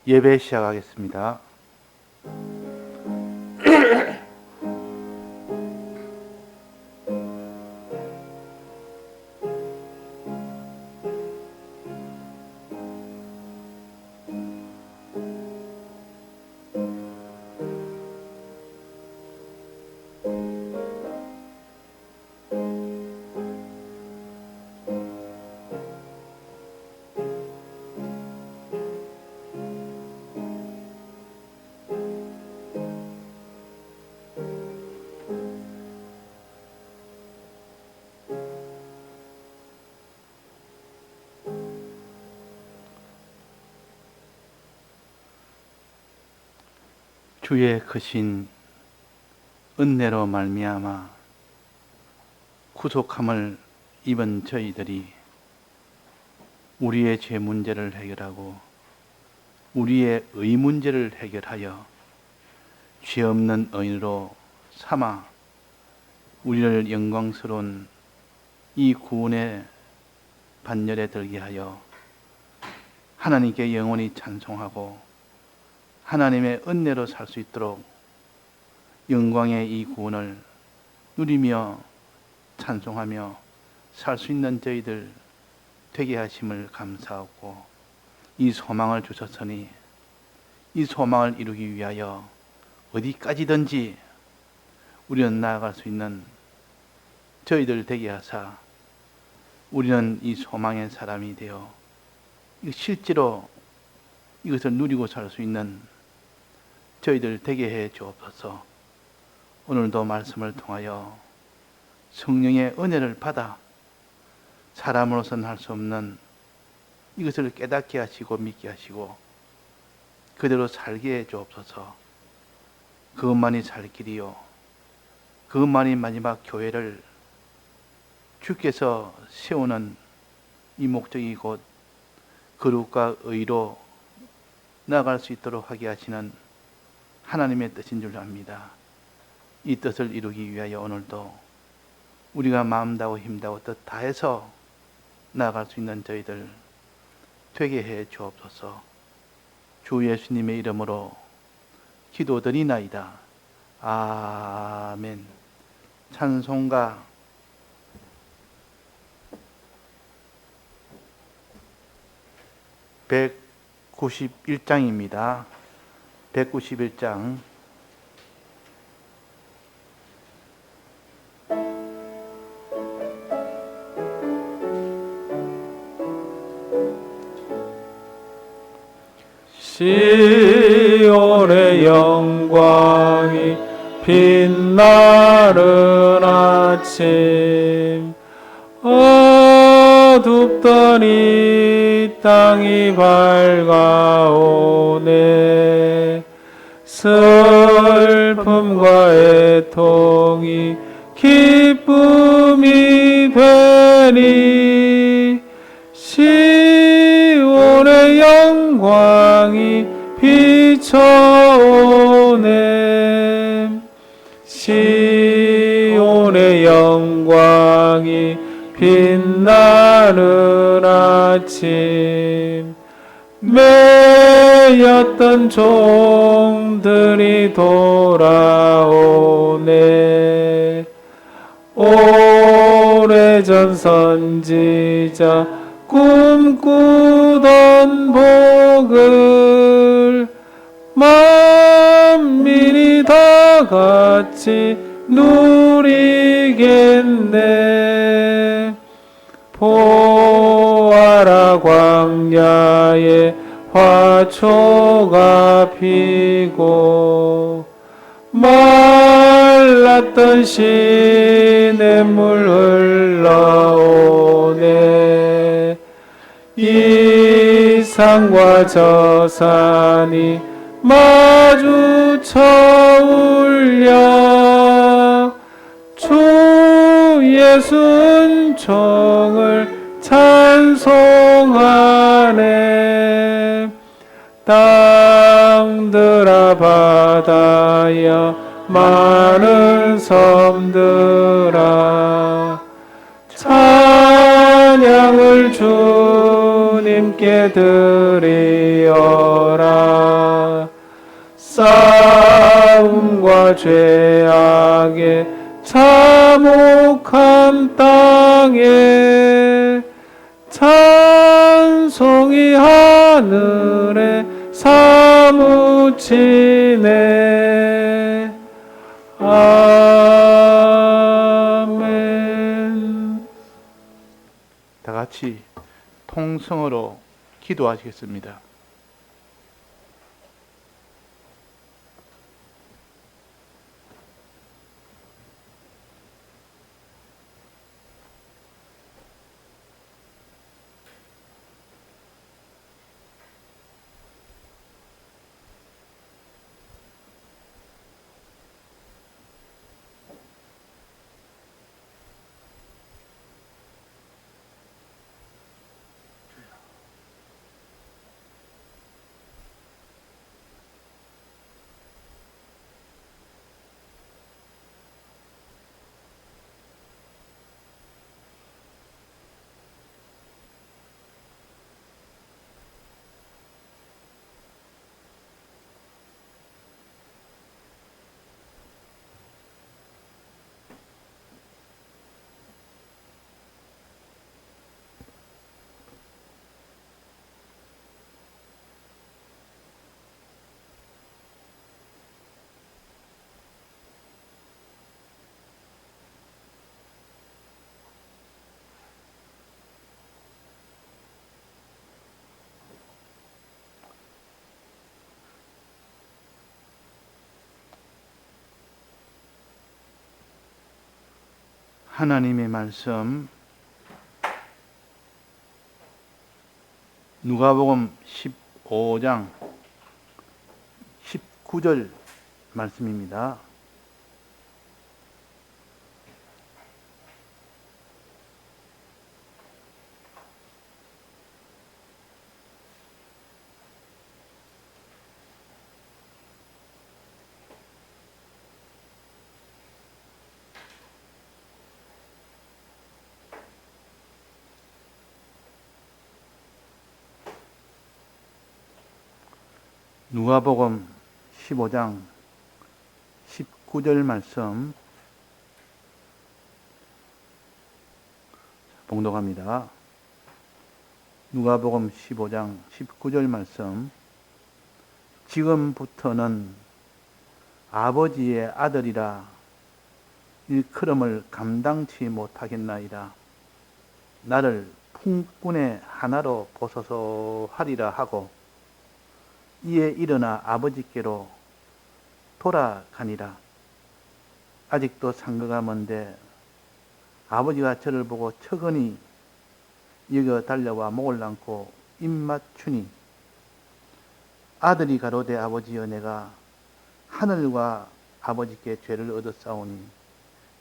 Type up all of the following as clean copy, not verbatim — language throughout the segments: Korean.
예배 시작하겠습니다. 주의 크신 은혜로 말미암아 구속함을 입은 저희들이 우리의 죄 문제를 해결하고 우리의 의 문제를 해결하여 죄 없는 의인으로 삼아 우리를 영광스러운 이 구원의 반열에 들게 하여 하나님께 영원히 찬송하고 하나님의 은혜로 살 수 있도록 영광의 이 구원을 누리며 찬송하며 살 수 있는 저희들 되게 하심을 감사하고, 이 소망을 주셨으니 이 소망을 이루기 위하여 어디까지든지 우리는 나아갈 수 있는 저희들 되게 하사 우리는 이 소망의 사람이 되어 실제로 이것을 누리고 살 수 있는 저희들 되게 해 주옵소서. 오늘도 말씀을 통하여 성령의 은혜를 받아 사람으로서는 할 수 없는 이것을 깨닫게 하시고 믿게 하시고 그대로 살게 해 주옵소서. 그것만이 살 길이요, 그것만이 마지막 교회를 주께서 세우는 이 목적이 곧 거룩과 의로 나아갈 수 있도록 하게 하시는 하나님의 뜻인 줄 압니다. 이 뜻을 이루기 위하여 오늘도 우리가 마음 다하고 힘 다하고 뜻 다해서 나아갈 수 있는 저희들 되게 해 주옵소서. 주 예수님의 이름으로 기도드리나이다. 아멘. 찬송가 191장입니다. 191장. 시온의 영광이 빛나는 아침, 어둡던 이 땅이 밝아오네. 슬픔과 애통이 기쁨이 되니 시온의 영광이 비춰오네. 시온의 영광이 빛나는 아침, 매였던 종들이 돌아오네. 오래전 선지자 꿈꾸던 복을 만민이 다 같이 누리겠네. 보아라, 광야에 화초가 피고 말랐던 시냇물 흘러오네. 이 산과 저 산이 마주쳐 울려 주 예수 은총을 찬송하네. 땅들아 바다야 많은 섬들아 찬양을 주님께 드리어라. 죄악의 참혹한 땅에 찬송이 하늘에 사무치네. 아멘. 다 같이 통성으로 기도하시겠습니다. 하나님의 말씀 누가복음 15장 19절 말씀입니다. 누가복음 15장 19절 말씀 봉독합니다. 누가복음 15장 19절 말씀. 지금부터는 아버지의 아들이라 일컬음을 감당치 못하겠나이다. 나를 풍꾼의 하나로 보소서 하리라 하고 이에 일어나 아버지께로 돌아가니라. 아직도 상거가 먼데 아버지가 저를 보고 척은히 여겨 달려와 목을 안고 입맞추니 아들이 가로되 아버지여 내가 하늘과 아버지께 죄를 얻었사오니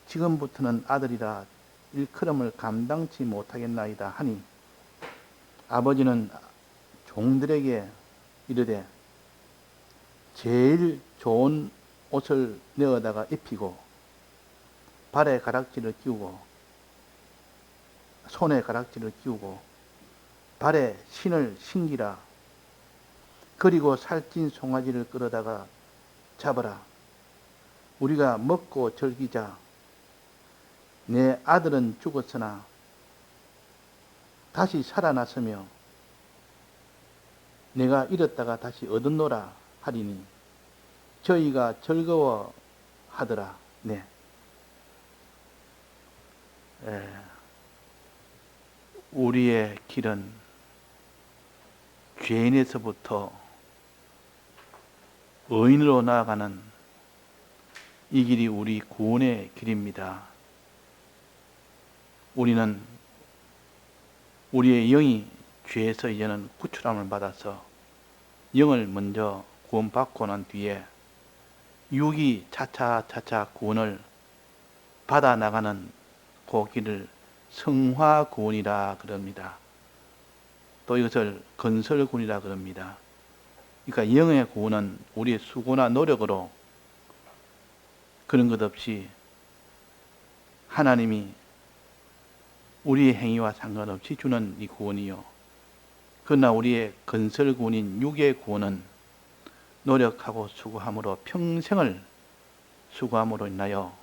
지금부터는 아들이라 일컬음을 감당치 못하겠나이다 하니 아버지는 종들에게 이르되 제일 좋은 옷을 내어다가 입히고 발에 가락지를 끼우고 손에 가락지를 끼우고 발에 신을 신기라. 그리고 살찐 송아지를 끌어다가 잡아라. 우리가 먹고 즐기자. 내 아들은 죽었으나 다시 살아났으며 내가 잃었다가 다시 얻었노라 하리니 저희가 즐거워하더라. 네. 우리의 길은 죄인에서부터 의인으로 나아가는 이 길이 우리 구원의 길입니다. 우리는 우리의 영이 죄에서 이제는 구출함을 받아서 영을 먼저 구원받고 난 뒤에 육이 차차차차 구원을 받아 나가는 그 길을 성화 구원이라 그럽니다. 또 이것을 건설 구원이라 그럽니다. 그러니까 영의 구원은 우리의 수고나 노력으로 그런 것 없이 하나님이 우리의 행위와 상관없이 주는 이 구원이요. 그러나 우리의 건설 구원인 육의 구원은 노력하고 수고함으로 평생을 수고함으로 인하여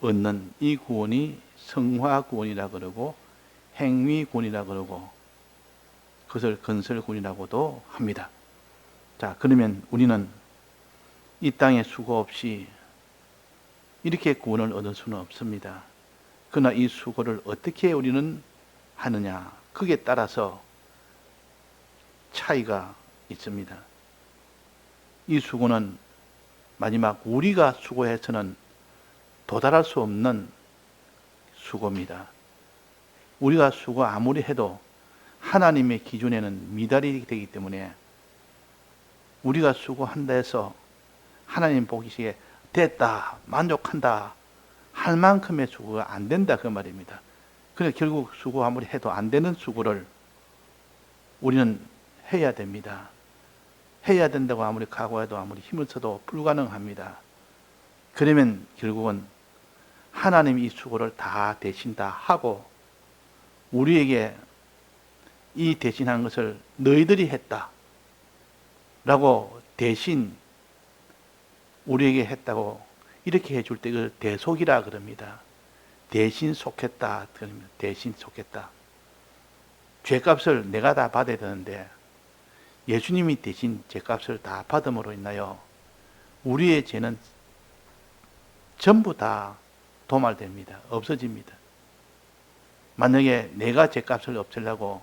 얻는 이 구원이 성화구원이라 그러고 행위구원이라 그러고 그것을 건설구원이라고도 합니다. 자, 그러면 우리는 이 땅에 수고 없이 이렇게 구원을 얻을 수는 없습니다. 그러나 이 수고를 어떻게 우리는 하느냐, 그게 따라서 차이가 있습니다. 이 수고는 마지막 우리가 수고해서는 도달할 수 없는 수고입니다. 우리가 수고 아무리 해도 하나님의 기준에는 미달이 되기 때문에 우리가 수고한다 해서 하나님 보시기에 됐다, 만족한다 할 만큼의 수고가 안 된다 그 말입니다. 그러니까 결국 수고 아무리 해도 안 되는 수고를 우리는 해야 됩니다. 해야 된다고 아무리 각오해도 아무리 힘을 써도 불가능합니다. 그러면 결국은 하나님이 이 수고를 다 대신 다 하고 우리에게 이 대신한 것을 너희들이 했다 라고 대신 우리에게 했다고 이렇게 해줄 때 그걸 대속이라 그럽니다. 대신 속했다. 대신 속했다. 죄값을 내가 다 받아야 되는데 예수님이 대신 죄값을 다 받음으로 인하여 우리의 죄는 전부 다 도말됩니다. 없어집니다. 만약에 내가 죄값을 없애려고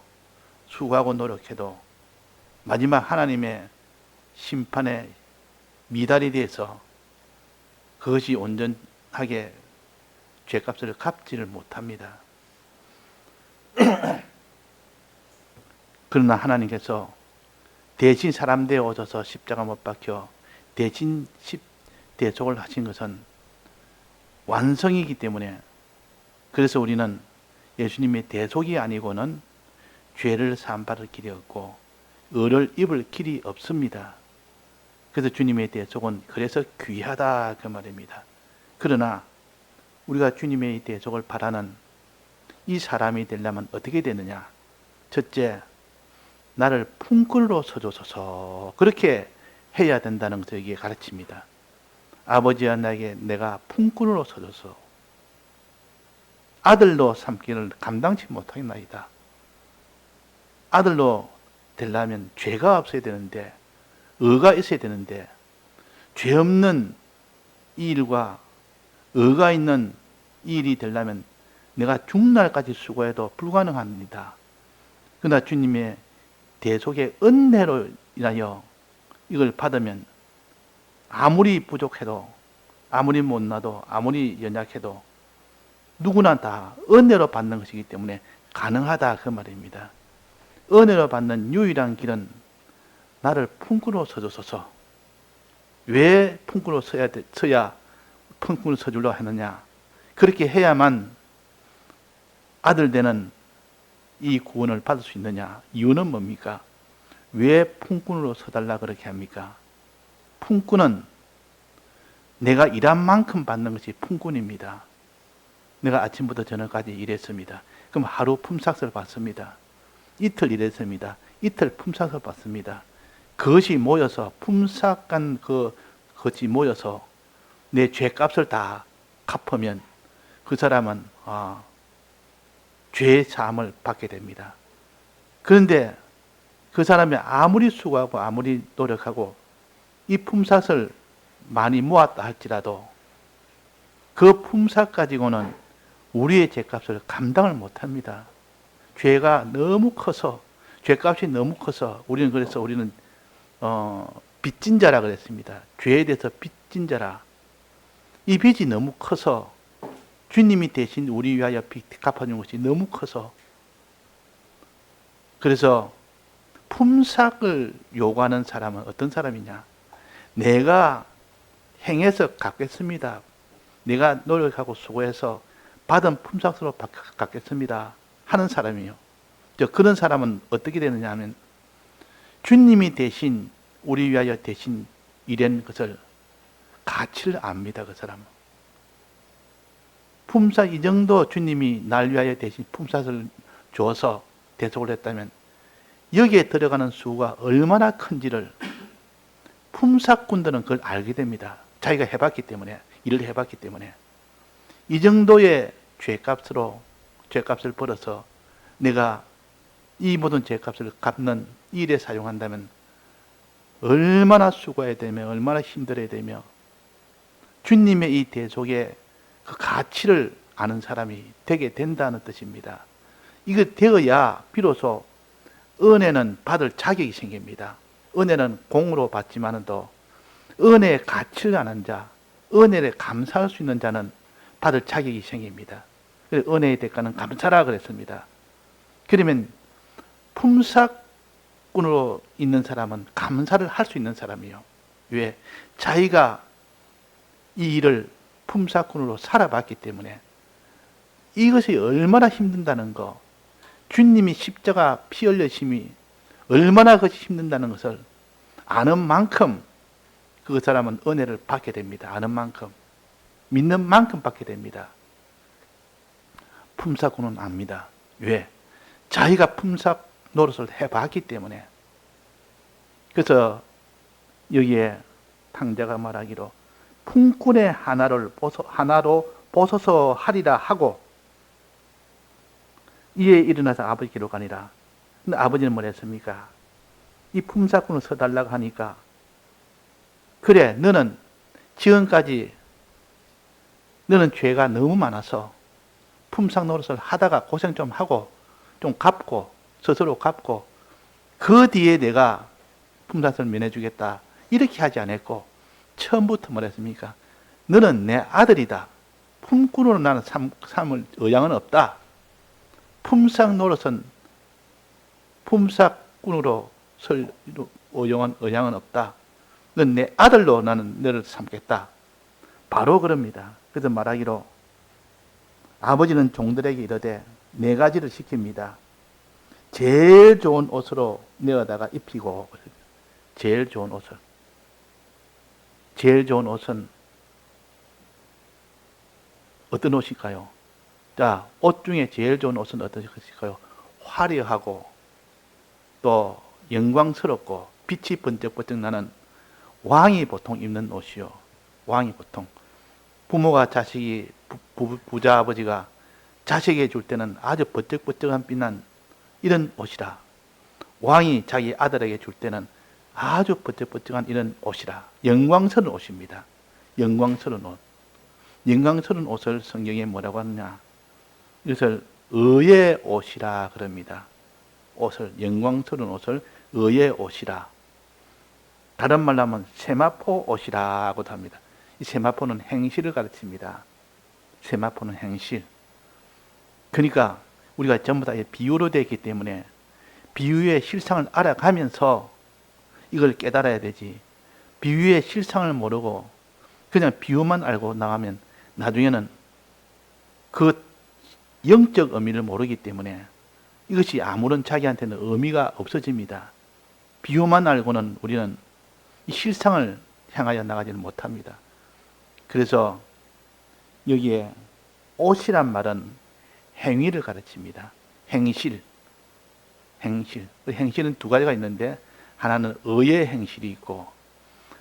수고하고 노력해도 마지막 하나님의 심판에 미달이 돼서 그것이 온전하게 죄값을 갚지를 못합니다. 그러나 하나님께서 대신 사람 되어 오셔서 십자가 못 박혀 대신 대속을 하신 것은 완성이기 때문에 그래서 우리는 예수님의 대속이 아니고는 죄를 사함받을 길이 없고 의를 입을 길이 없습니다. 그래서 주님의 대속은 그래서 귀하다 그 말입니다. 그러나 우리가 주님의 대속을 바라는 이 사람이 되려면 어떻게 되느냐? 첫째, 나를 품꾼으로 서줘서서 그렇게 해야 된다는 것을 여기에 가르칩니다. 아버지와 나에게 내가 품꾼으로 서줘서 아들로 삼기를 감당치 못하겠나이다. 아들로 되려면 죄가 없어야 되는데 의가 있어야 되는데 죄 없는 이 일과 의가 있는 이 일이 되려면 내가 죽날까지 수고해도 불가능합니다. 그러나 주님의 대속의 은혜로 인하여 이걸 받으면 아무리 부족해도 아무리 못나도 아무리 연약해도 누구나 다 은혜로 받는 것이기 때문에 가능하다 그 말입니다. 은혜로 받는 유일한 길은 나를 품꾼으로 서줘서서 왜 품꾼으로 서야 품꾼으로 서주려 하느냐? 그렇게 해야만 아들 되는 이 구원을 받을 수 있느냐? 이유는 뭡니까? 왜 품꾼으로 서달라 그렇게 합니까? 품꾼은 내가 일한 만큼 받는 것이 품꾼입니다. 내가 아침부터 저녁까지 일했습니다. 그럼 하루 품삯을 받습니다. 이틀 일했습니다. 이틀 품삯을 받습니다. 그것이 모여서 품삯간 그것이 모여서 내 죄값을 다 갚으면 그 사람은 죄의 사함을 받게 됩니다. 그런데 그 사람이 아무리 수고하고 아무리 노력하고 이 품삯을 많이 모았다 할지라도 그 품삯 가지고는 우리의 죄값을 감당을 못합니다. 죄가 너무 커서 죄값이 너무 커서 우리는 빚진 자라 그랬습니다. 죄에 대해서 빚진 자라. 이 빚이 너무 커서 주님이 대신 우리 위하여 빚 갚아준 것이 너무 커서 그래서 품삯을 요구하는 사람은 어떤 사람이냐? 내가 행해서 갚겠습니다. 내가 노력하고 수고해서 받은 품삯으로 갚겠습니다 하는 사람이요. 그런 사람은 어떻게 되느냐 하면 주님이 대신 우리 위하여 대신 일한 것을 가치를 압니다. 그 사람은. 품삯 이 정도 주님이 날 위하여 대신 품삯을 줘서 대속을 했다면 여기에 들어가는 수가 얼마나 큰지를 품삯꾼들은 그걸 알게 됩니다. 자기가 해봤기 때문에, 일을 해봤기 때문에 이 정도의 죄값을 벌어서 내가 이 모든 죄값을 갚는 일에 사용한다면 얼마나 수고해야 되며 얼마나 힘들어야 되며 주님의 이 대속의 그 가치를 아는 사람이 되게 된다는 뜻입니다. 이거 되어야 비로소 은혜는 받을 자격이 생깁니다. 은혜는 공으로 받지만은 또 은혜의 가치를 아는 자, 은혜를 감사할 수 있는 자는 받을 자격이 생깁니다. 그래서 은혜의 대가는 감사라 그랬습니다. 그러면 품삯꾼으로 있는 사람은 감사를 할 수 있는 사람이요. 왜? 자기가 이 일을 품삯꾼으로 살아봤기 때문에 이것이 얼마나 힘든다는 거, 주님이 십자가 피 흘리심이 얼마나 그것이 힘든다는 것을 아는 만큼 그 사람은 은혜를 받게 됩니다. 아는 만큼, 믿는 만큼 받게 됩니다. 품삯꾼은 압니다. 왜? 자기가 품삯 노릇을 해봤기 때문에. 그래서 여기에 탕자가 말하기로 품꾼의 하나로 벗어서 하리라 하고 이에 일어나서 아버지께로 가니라. 근데 아버지는 뭐랬습니까? 이 품삯꾼을 서달라고 하니까 그래, 너는 지금까지 너는 죄가 너무 많아서 품삯 노릇을 하다가 고생 좀 하고 좀 갚고 스스로 갚고 그 뒤에 내가 품삯을 면해주겠다 이렇게 하지 않았고 처음부터 뭐랬습니까? 너는 내 아들이다. 품꾼으로 나는 삼을 의향은 없다. 품삯 노릇은 품삯꾼으로 설 의향은 없다. 넌 내 아들로 나는 너를 삼겠다. 바로 그럽니다. 그래서 말하기로 아버지는 종들에게 이르되 네 가지를 시킵니다. 제일 좋은 옷으로 내어다가 입히고, 제일 좋은 옷을. 제일 좋은 옷은 어떤 옷일까요? 자, 옷 중에 제일 좋은 옷은 어떤 것일까요? 화려하고 또 영광스럽고 빛이 번쩍번쩍 나는 왕이 보통 입는 옷이요. 왕이 보통. 부모가 자식이, 부자 아버지가 자식에게 줄 때는 아주 번쩍번쩍한 빛난 이런 옷이라. 왕이 자기 아들에게 줄 때는 아주 번쩍번쩍한 이런 옷이라. 영광스러운 옷입니다. 영광스러운 옷. 영광스러운 옷을 성경에 뭐라고 하느냐? 이것을 의의 옷이라 그럽니다. 옷을, 영광스러운 옷을 의의 옷이라. 다른 말로 하면 세마포 옷이라고도 합니다. 이 세마포는 행실을 가르칩니다. 세마포는 행실. 그러니까 우리가 전부 다 비유로 되어 있기 때문에 비유의 실상을 알아가면서 이걸 깨달아야 되지. 비유의 실상을 모르고 그냥 비유만 알고 나가면 나중에는 그 영적 의미를 모르기 때문에 이것이 아무런 자기한테는 의미가 없어집니다. 비유만 알고는 우리는 이 실상을 향하여 나가지는 못합니다. 그래서 여기에 옷이란 말은 행위를 가르칩니다. 행실. 행실. 행실은 두 가지가 있는데 하나는 의의 행실이 있고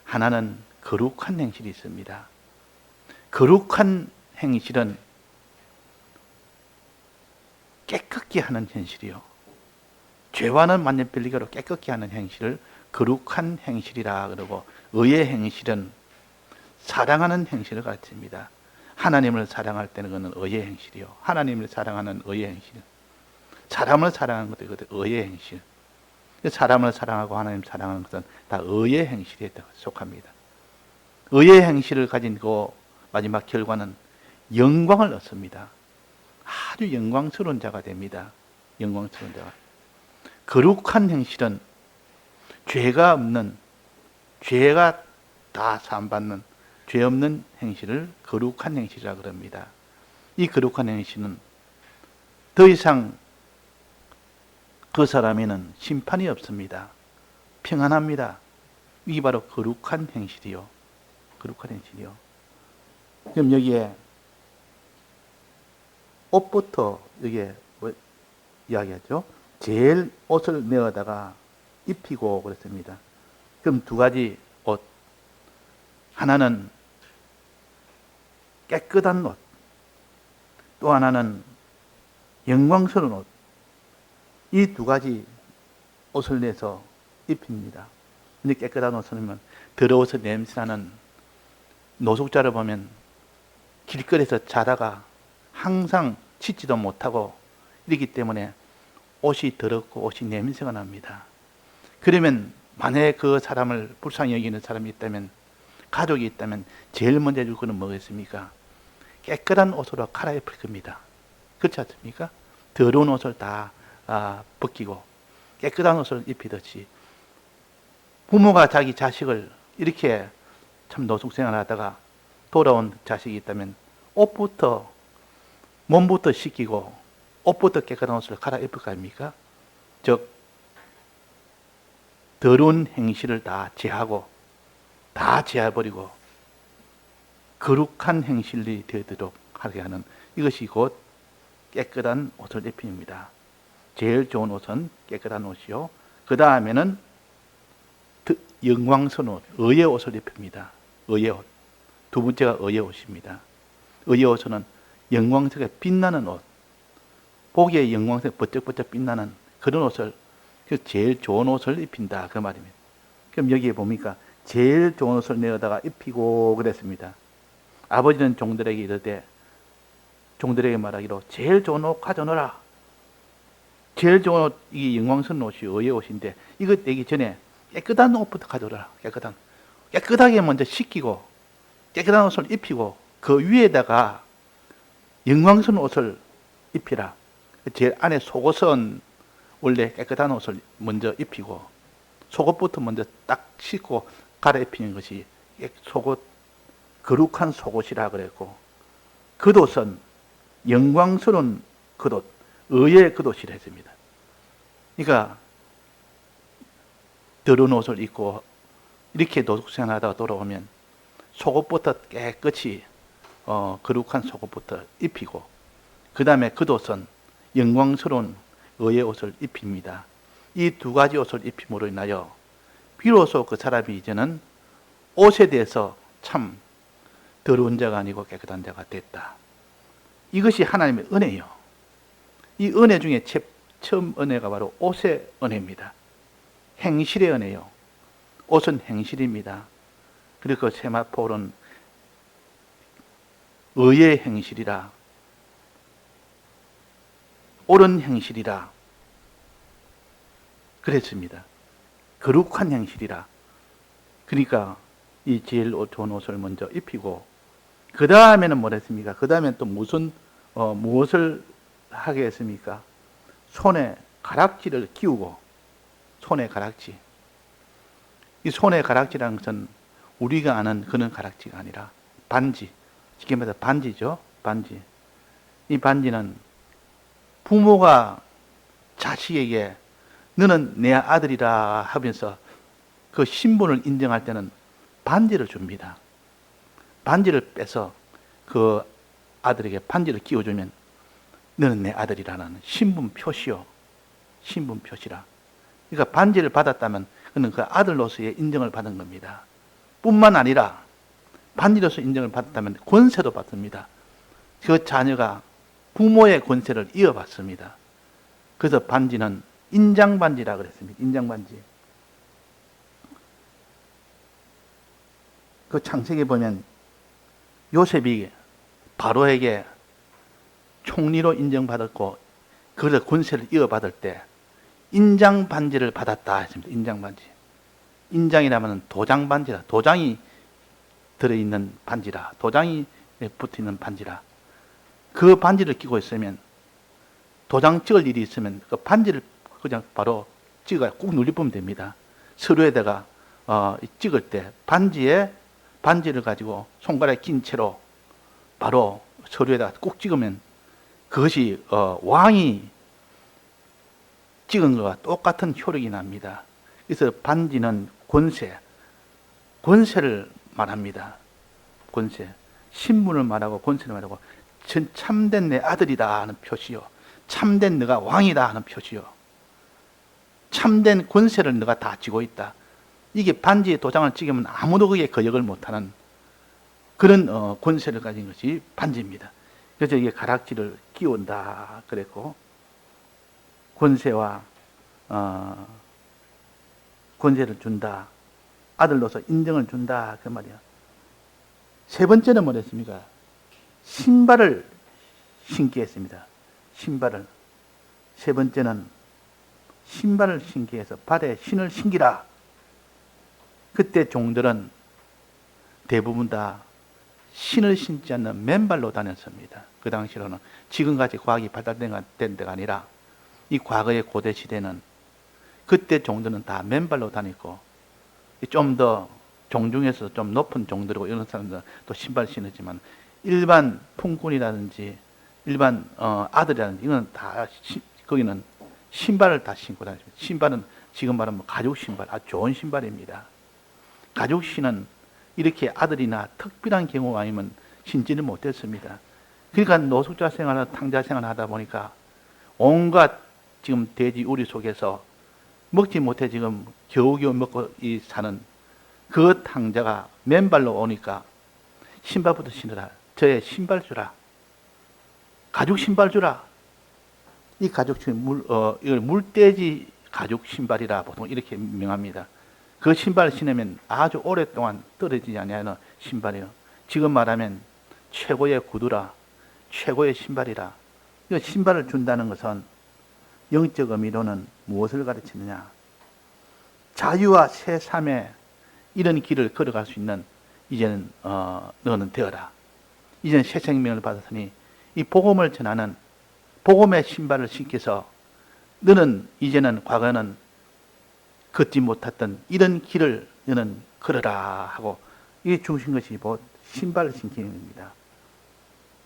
하나는 거룩한 행실이 있습니다. 거룩한 행실은 깨끗게 하는 행실이요. 죄와는 완전 별개로 깨끗게 하는 행실을 거룩한 행실이라 그러고 의의 행실은 사랑하는 행실을 가르칩니다. 하나님을 사랑할 때는 그는 의의 행실이요. 하나님을 사랑하는 의의 행실. 사람을 사랑하는 것도 이것도 의의 행실. 사람을 사랑하고 하나님 사랑하는 것은 다 의의 행실에 속합니다. 의의 행실을 가진 그 마지막 결과는 영광을 얻습니다. 아주 영광스러운 자가 됩니다. 영광스러운 자가. 거룩한 행실은 죄가 없는, 죄가 다 사함받는 죄 없는 행실을 거룩한 행실이라 그럽니다. 이 거룩한 행실은 더 이상 그 사람에는 심판이 없습니다. 평안합니다. 이게 바로 거룩한 행실이요. 거룩한 행실이요. 그럼 여기에 옷부터 여기에 뭐 이야기하죠. 제일 옷을 내어다가 입히고 그랬습니다. 그럼 두 가지 옷. 하나는 깨끗한 옷, 또 하나는 영광스러운 옷, 이 두 가지 옷을 내서 입힙니다. 근데 깨끗한 옷을 입으면 더러워서 냄새나는 노숙자를 보면 길거리에서 자다가 항상 씻지도 못하고 이러기 때문에 옷이 더럽고 옷이 냄새가 납니다. 그러면 만약에 그 사람을 불쌍히 여기는 사람이 있다면, 가족이 있다면 제일 먼저 해줄 거는 뭐겠습니까? 깨끗한 옷으로 갈아입힐 겁니다. 그렇지 않습니까? 더러운 옷을 다 벗기고 깨끗한 옷을 입히듯이 부모가 자기 자식을 이렇게 참 노숙생활 하다가 돌아온 자식이 있다면 옷부터, 몸부터 씻기고 옷부터 깨끗한 옷을 갈아입을 거 아닙니까? 즉 더러운 행실을 다 제하고, 다 제해버리고 거룩한 행실이 되도록 하게 하는, 이것이 곧 깨끗한 옷을 입힙니다. 제일 좋은 옷은 깨끗한 옷이요, 그 다음에는 영광스러운 옷, 의의 옷을 입힙니다. 의의 옷. 두 번째가 의의 옷입니다. 의의 옷은 영광스럽게 빛나는 옷, 보기에 영광스럽게 번쩍번쩍 빛나는 그런 옷을, 제일 좋은 옷을 입힌다, 그 말입니다. 그럼 여기에 보니까 제일 좋은 옷을 내어다가 입히고 그랬습니다. 아버지는 종들에게 이르되, 종들에게 말하기로 제일 좋은 옷 가져오너라. 제일 좋은 옷, 이 영광스러운 옷이 의의 옷인데 이거 내기 전에 깨끗한 옷부터 가져오라. 깨끗하게 먼저 씻기고 깨끗한 옷을 입히고 그 위에다가 영광스러운 옷을 입히라. 제일 안에 속옷은 원래 깨끗한 옷을 먼저 입히고 속옷부터 먼저 딱 씻고 갈아입히는 것이 속옷, 거룩한 속옷이라 그랬고, 겉옷은 영광스러운 겉옷, 의의 겉옷이라 했습니다. 그러니까 더러운 옷을 입고 이렇게 노숙생활하다가 돌아오면 속옷부터 깨끗이 거룩한 속옷부터 입히고, 그 다음에 겉옷은 영광스러운 의의 옷을 입힙니다. 이 두 가지 옷을 입힘으로 인하여 비로소 그 사람이 이제는 옷에 대해서 참 더러운 자가 아니고 깨끗한 자가 됐다. 이것이 하나님의 은혜예요. 이 은혜 중에 처음 은혜가 바로 옷의 은혜입니다. 행실의 은혜요. 옷은 행실입니다. 그리고 세마포는 의의 행실이라, 옳은 행실이라 그랬습니다. 거룩한 행실이라. 그러니까 이 제일 좋은 옷을 먼저 입히고, 그 다음에는 뭐랬습니까? 그 다음에 또 무엇을 하게 했습니까? 손에 가락지를 끼우고, 손에 가락지. 이 손에 가락지라는 것은 우리가 아는 그런 가락지가 아니라 반지, 쉽게 말해서 반지죠. 반지. 이 반지는 부모가 자식에게 너는 내 아들이라 하면서 그 신분을 인정할 때는 반지를 줍니다. 반지를 빼서 그 아들에게 반지를 끼워주면 너는 내 아들이라는 신분 표시요. 신분 표시라. 그러니까 반지를 받았다면 그는 그 아들로서의 인정을 받은 겁니다. 뿐만 아니라 반지로서 인정을 받았다면 권세도 받습니다. 그 자녀가 부모의 권세를 이어받습니다. 그래서 반지는 인장반지라 그랬습니다. 인장반지. 그 창세기에 보면 요셉이 바로에게 총리로 인정받았고 그래서 권세를 이어받을 때 인장반지를 받았다 했습니다. 인장반지. 인장이라면 도장반지라. 도장이 들어있는 반지라. 도장이 붙어있는 반지라. 그 반지를 끼고 있으면 도장 찍을 일이 있으면 그 반지를 그냥 바로 찍어야 꾹 눌려보면 됩니다. 서류에다가 찍을 때 반지를 가지고 손가락에 낀 채로 바로 서류에다가 꾹 찍으면 그것이 왕이 찍은 것과 똑같은 효력이 납니다. 그래서 반지는 권세를 말합니다. 권세. 신분을 말하고 권세를 말하고 참된 내 아들이다 하는 표시요. 참된 너가 왕이다 하는 표시요. 참된 권세를 너가 다 쥐고 있다. 이게 반지에 도장을 찍으면 아무도 그게 거역을 못하는 그런 권세를 가진 것이 반지입니다. 그래서 이게 가락지를 끼운다 그랬고, 권세와 권세를 준다, 아들로서 인정을 준다 그 말이야. 세 번째는 뭐랬습니까? 신발을 신게 했습니다. 신발을. 세 번째는 신발을 신게 해서 발에 신을 신기라. 그때 종들은 대부분 다 신을 신지 않는 맨발로 다녔습니다. 그 당시로는 지금같이 과학이 발달된 데가 아니라 이 과거의 고대 시대는 그때 종들은 다 맨발로 다니고, 좀 더 종중에서 좀 높은 종들이고 이런 사람들은 또 신발 신었지만, 일반 품꾼이라든지 일반 아들이라든지 이건 다 거기는 신발을 다 신고 다녔습니다. 신발은 지금 말하면 가죽 신발, 아주 좋은 신발입니다. 가죽 신은 이렇게 아들이나 특별한 경우 아니면 신지를 못했습니다. 그러니까 노숙자 생활을 탕자 생활을 하다 보니까 온갖 지금 돼지 우리 속에서 먹지 못해 지금 겨우겨우 먹고 사는 그 탕자가 맨발로 오니까 신발부터 신으라. 저의 신발 주라. 가죽 신발 주라. 이 가죽 이걸 물돼지 가죽 신발이라 보통 이렇게 명합니다. 그 신발을 신으면 아주 오랫동안 떨어지지 않는 신발이에요. 지금 말하면 최고의 구두라, 최고의 신발이라. 이 신발을 준다는 것은 영적 의미로는 무엇을 가르치느냐? 자유와 새삼의 이런 길을 걸어갈 수 있는, 이제는 너는 되어라. 이제는 새 생명을 받았으니 이 복음을 전하는 복음의 신발을 신겨서 너는 이제는 과거는 걷지 못했던 이런 길을 너는 걸어라 하고, 이게 중심 것이 곧 신발을 신기는 겁니다.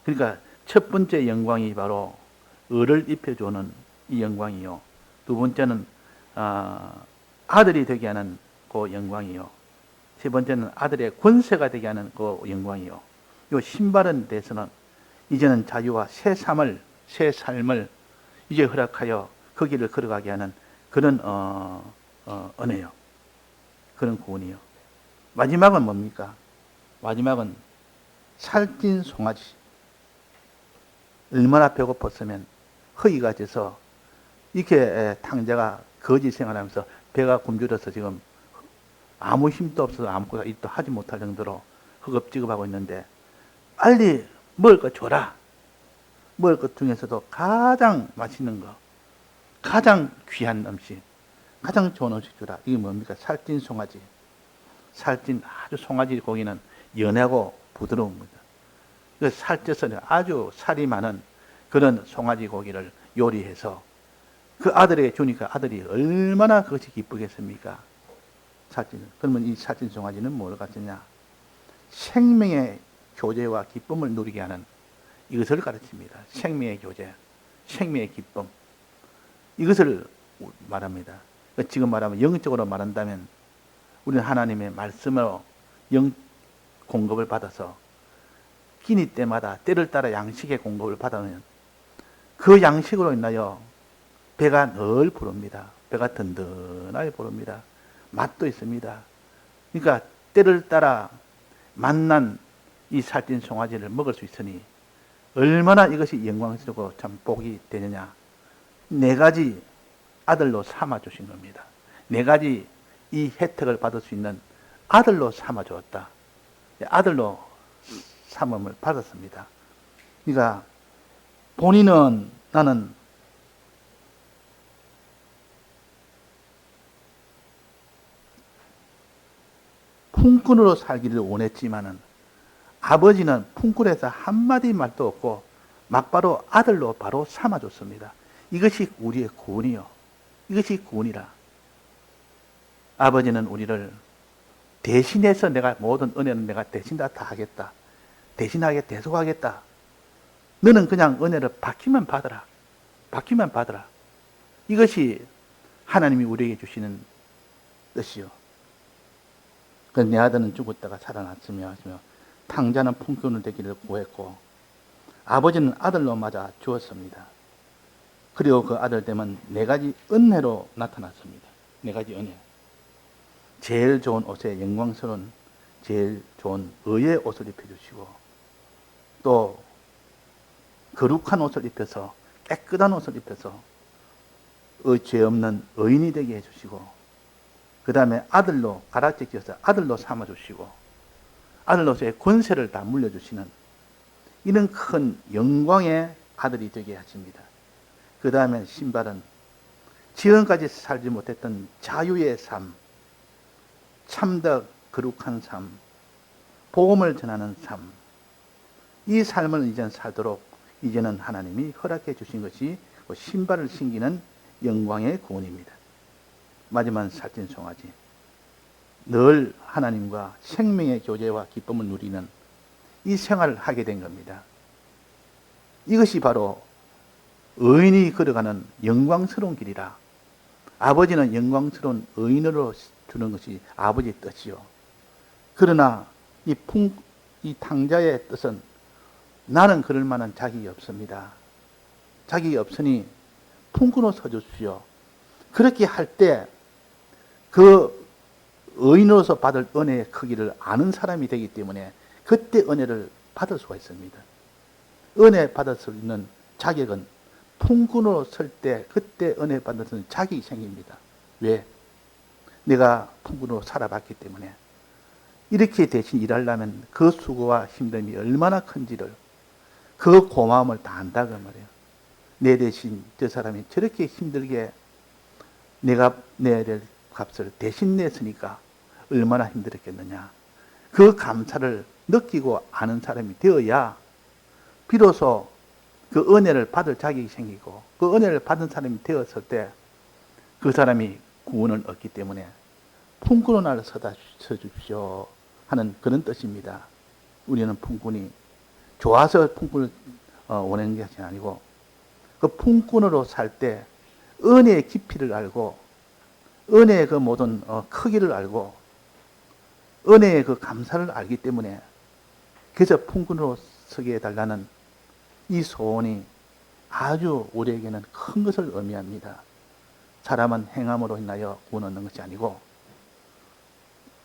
그러니까 첫 번째 영광이 바로 을을 입혀주는 이 영광이요. 두 번째는 아들이 되게 하는 그 영광이요. 세 번째는 아들의 권세가 되게 하는 그 영광이요. 이 신발은 대해서는 이제는 자유와 새 삶을 이제 허락하여 그 길을 걸어가게 하는 그런 은혜요. 그런 구원이요. 마지막은 뭡니까? 마지막은 살찐 송아지. 얼마나 배고팠으면 허기가 져서 이렇게 탕자가 거지 생활하면서 배가 굶주려서 지금 아무 힘도 없어서 아무것도 일도 하지 못할 정도로 허겁지겁하고 있는데, 빨리 먹을 거 줘라. 먹을 것 중에서도 가장 맛있는 거, 가장 귀한 음식, 가장 좋은 음식 주라. 이게 뭡니까? 살찐 송아지. 살찐 아주 송아지 고기는 연하고 부드러운 겁니다. 그 살쪄서 아주 살이 많은 그런 송아지 고기를 요리해서 그 아들에게 주니까 아들이 얼마나 그것이 기쁘겠습니까? 살찐. 그러면 이 살찐 송아지는 뭘 가르치냐? 생명의 교제와 기쁨을 누리게 하는 이것을 가르칩니다. 생명의 교제, 생명의 기쁨. 이것을 말합니다. 지금 말하면 영적으로 말한다면 우리는 하나님의 말씀으로 영 공급을 받아서 끼니 때마다 때를 따라 양식의 공급을 받으면 그 양식으로 인하여 배가 늘 부릅니다. 배가 든든하게 부릅니다. 맛도 있습니다. 그러니까 때를 따라 만난 이 살찐 송아지를 먹을 수 있으니 얼마나 이것이 영광스럽고 참 복이 되느냐. 네 가지 아들로 삼아 주신 겁니다. 네 가지 이 혜택을 받을 수 있는 아들로 삼아 주었다. 아들로 삼음을 받았습니다. 그러니까 본인은 나는 품꾼으로 살기를 원했지만은 아버지는 품꾼에서 한마디 말도 없고 막바로 아들로 바로 삼아줬습니다. 이것이 우리의 구원이요. 이것이 구원이라. 아버지는 우리를 대신해서 내가 모든 은혜는 내가 대신 다 하겠다. 대신하게 대속하겠다. 너는 그냥 은혜를 받기만 받아라. 받기만 받아라. 이것이 하나님이 우리에게 주시는 뜻이요. 내 아들은 죽었다가 살아났으며 하시며 탕자는 품꾼을 되기를 구했고 아버지는 아들로 맞아 주었습니다. 그리고 그 아들 됨은 네 가지 은혜로 나타났습니다. 네 가지 은혜. 제일 좋은 옷에 영광스러운 제일 좋은 의의 옷을 입혀주시고 또 거룩한 옷을 입혀서 깨끗한 옷을 입혀서 죄 없는 의인이 되게 해주시고 그 다음에 아들로 가락지켜서 아들로 삼아주시고 아들로서의 권세를 다 물려주시는 이런 큰 영광의 아들이 되게 하십니다. 그 다음에 신발은 지금까지 살지 못했던 자유의 삶, 참되고 거룩한 삶, 복음을 전하는 삶, 이 삶을 이제는 살도록 이제는 하나님이 허락해 주신 것이 신발을 신기는 영광의 구원입니다. 마지막 살찐송아지, 늘 하나님과 생명의 교제와 기쁨을 누리는 이 생활을 하게 된 겁니다. 이것이 바로 의인이 걸어가는 영광스러운 길이라. 아버지는 영광스러운 의인으로 주는 것이 아버지의 뜻이요. 그러나 이 탕자의 뜻은 나는 그럴 만한 자격이 없습니다. 자격이 없으니 품꾼으로 서주십시오. 그렇게 할 때 그 의인으로서 받을 은혜의 크기를 아는 사람이 되기 때문에 그때 은혜를 받을 수가 있습니다. 은혜 받을 수 있는 자격은 품꾼으로 설 때 그때 은혜 받을 수 있는 자격이 생깁니다. 왜? 내가 품꾼으로 살아봤기 때문에 이렇게 대신 일하려면 그 수고와 힘듦이 얼마나 큰지를 그 고마움을 다 안다고 말이에요. 내 대신 저 사람이 저렇게 힘들게 내가 내야 될 값을 대신 냈으니까 얼마나 힘들었겠느냐. 그 감사를 느끼고 아는 사람이 되어야 비로소 그 은혜를 받을 자격이 생기고 그 은혜를 받은 사람이 되었을 때 그 사람이 구원을 얻기 때문에 품꾼으로 나를 서주십시오 하는 그런 뜻입니다. 우리는 품꾼이 좋아서 품꾼을 원하는 것이 아니고 그 품꾼으로 살 때 은혜의 깊이를 알고 은혜의 그 모든 크기를 알고 은혜의 그 감사를 알기 때문에 그래서 품꾼으로 서게 해달라는 이 소원이 아주 우리에게는 큰 것을 의미합니다. 사람은 행함으로 인하여 구원 얻는 것이 아니고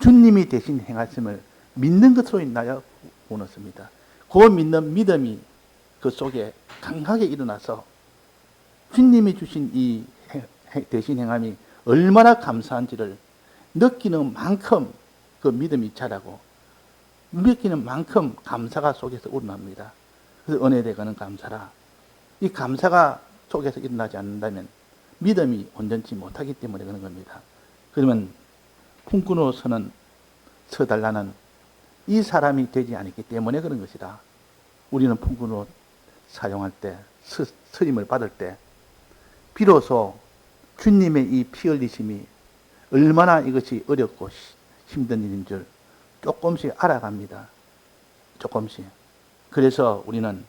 주님이 대신 행하심을 믿는 것으로 인하여 구원 얻습니다. 그 믿는 믿음이 그 속에 강하게 일어나서 주님이 주신 이 대신 행함이 얼마나 감사한지를 느끼는 만큼 그 믿음이 자라고 느끼는 만큼 감사가 속에서 우러납니다. 그래서 은혜되가는 감사라. 이 감사가 속에서 일어나지 않는다면 믿음이 온전치 못하기 때문에 그런 겁니다. 그러면 품꾼으로 서달라는 이 사람이 되지 않았기 때문에 그런 것이다. 우리는 품꾼으로 사용할 때, 서림을 받을 때 비로소 주님의 이 피 흘리심이 얼마나 이것이 어렵고 힘든 일인 줄 조금씩 알아갑니다. 조금씩. 그래서 우리는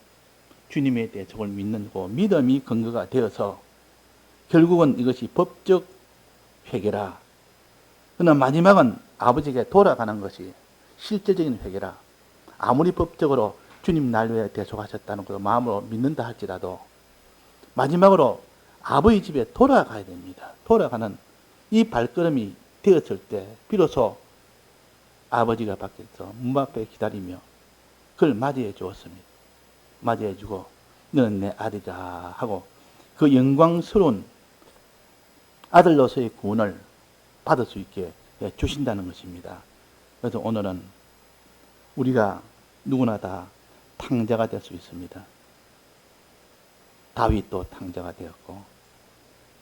주님에 대해 저걸 믿는 거 믿음이 근거가 되어서 결국은 이것이 법적 회개라. 그러나 마지막은 아버지에게 돌아가는 것이 실제적인 회개라. 아무리 법적으로 주님 날 위해 대속하셨다는 그 마음으로 믿는다 할지라도 마지막으로 아버지 집에 돌아가야 됩니다. 돌아가는 이 발걸음이 되었을 때 비로소 아버지가 밖에서 문 앞에 기다리며 그를 맞이해 주었습니다. 맞이해 주고 너는 내 아들이다 하고 그 영광스러운 아들로서의 구원을 받을 수 있게 해 주신다는 것입니다. 그래서 오늘은 우리가 누구나 다 탕자가 될 수 있습니다. 다윗도 탕자가 되었고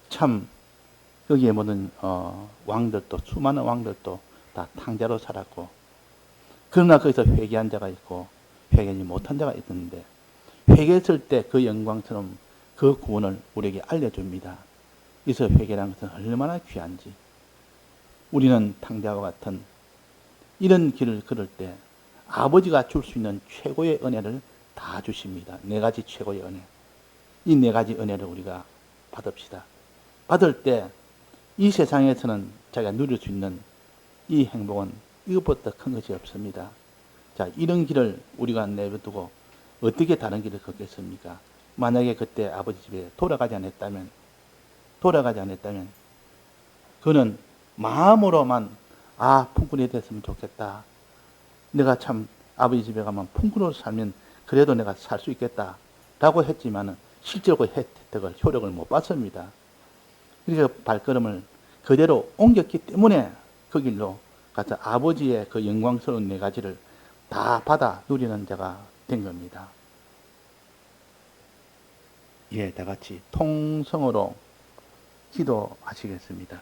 참 여기에 모든 왕들도 수많은 왕들도 다 탕자로 살았고 그러나 거기서 회개한 자가 있고 회개하지 못한 자가 있었는데 회개했을 때 그 영광처럼 그 구원을 우리에게 알려줍니다. 그래서 회개라는 것은 얼마나 귀한지 우리는 탕자와 같은 이런 길을 걸을 때 아버지가 줄 수 있는 최고의 은혜를 다 주십니다. 네 가지 최고의 은혜. 이 네 가지 은혜를 우리가 받읍시다. 받을 때 이 세상에서는 자기가 누릴 수 있는 이 행복은 이것보다 큰 것이 없습니다. 자, 이런 길을 우리가 내버두고 어떻게 다른 길을 걷겠습니까? 만약에 그때 아버지 집에 돌아가지 않았다면 그는 마음으로만 품꾼이 됐으면 좋겠다. 내가 참 아버지 집에 가면 풍부로 살면 그래도 내가 살 수 있겠다라고 했지만은 실제로 그 혜택을, 효력을 못 봤습니다. 그래서 발걸음을 그대로 옮겼기 때문에 그 길로 가서 아버지의 그 영광스러운 네 가지를 다 받아 누리는 자가 된 겁니다. 예, 다 같이 통성으로 기도하시겠습니다.